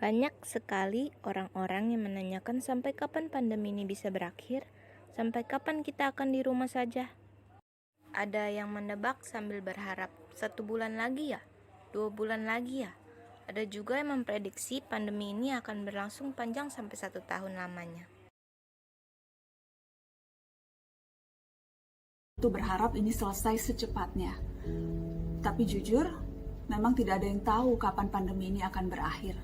Banyak sekali orang-orang yang menanyakan sampai kapan pandemi ini bisa berakhir, sampai kapan kita akan di rumah saja. Ada yang menebak sambil berharap 1 bulan lagi ya, 2 bulan lagi ya. Ada juga yang memprediksi pandemi ini akan berlangsung panjang sampai 1 tahun lamanya. Itu berharap ini selesai secepatnya. Tapi jujur, memang tidak ada yang tahu kapan pandemi ini akan berakhir.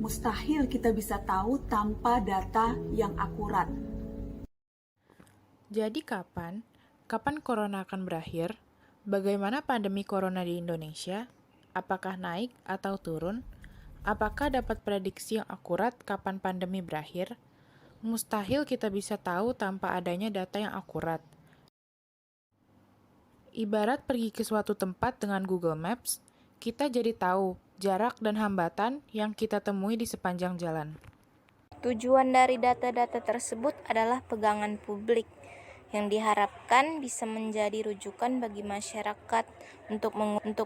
Mustahil kita bisa tahu tanpa data yang akurat. Jadi kapan corona akan berakhir? Bagaimana pandemi corona di Indonesia? Apakah naik atau turun? Apakah dapat prediksi yang akurat kapan pandemi berakhir? Mustahil kita bisa tahu tanpa adanya data yang akurat. Ibarat pergi ke suatu tempat dengan Google Maps, kita jadi tahu jarak dan hambatan yang kita temui di sepanjang jalan. Tujuan dari data-data tersebut adalah pegangan publik yang diharapkan bisa menjadi rujukan bagi masyarakat untuk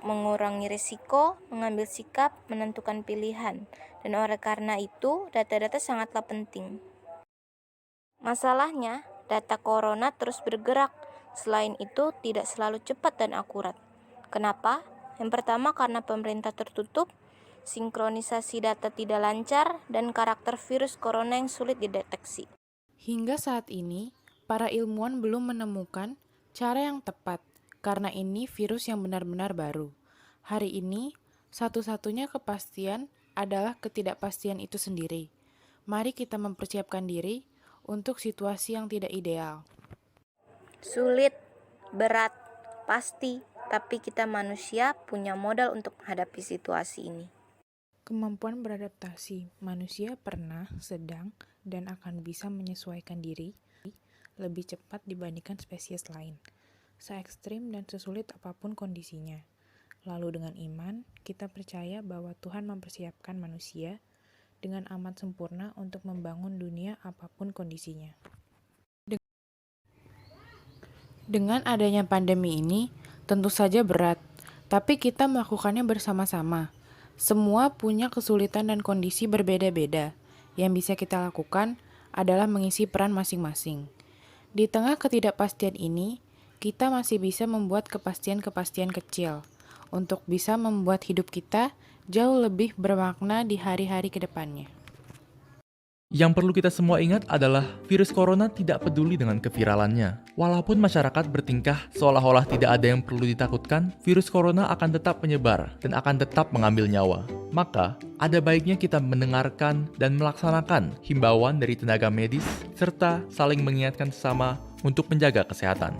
mengurangi risiko, mengambil sikap, menentukan pilihan. Dan oleh karena itu, data-data sangatlah penting. Masalahnya, data corona terus bergerak. Selain itu, tidak selalu cepat dan akurat. Kenapa? Yang pertama karena pemerintah tertutup, sinkronisasi data tidak lancar, dan karakter virus corona yang sulit dideteksi. Hingga saat ini, para ilmuwan belum menemukan cara yang tepat, karena ini virus yang benar-benar baru. Hari ini, satu-satunya kepastian adalah ketidakpastian itu sendiri. Mari kita mempersiapkan diri untuk situasi yang tidak ideal. Sulit, berat, pasti, tapi kita manusia punya modal untuk menghadapi situasi ini. Kemampuan beradaptasi manusia pernah, sedang, dan akan bisa menyesuaikan diri lebih cepat dibandingkan spesies lain, se-ekstrim dan sesulit apapun kondisinya. Lalu dengan iman, kita percaya bahwa Tuhan mempersiapkan manusia dengan amat sempurna untuk membangun dunia apapun kondisinya. Dengan adanya pandemi ini, tentu saja berat, tapi kita melakukannya bersama-sama. Semua punya kesulitan dan kondisi berbeda-beda. Yang bisa kita lakukan adalah mengisi peran masing-masing. Di tengah ketidakpastian ini, kita masih bisa membuat kepastian-kepastian kecil untuk bisa membuat hidup kita jauh lebih bermakna di hari-hari ke depannya. Yang perlu kita semua ingat adalah virus corona tidak peduli dengan keviralannya. Walaupun masyarakat bertingkah seolah-olah tidak ada yang perlu ditakutkan, virus corona akan tetap menyebar dan akan tetap mengambil nyawa. Maka, ada baiknya kita mendengarkan dan melaksanakan himbauan dari tenaga medis serta saling mengingatkan sesama untuk menjaga kesehatan.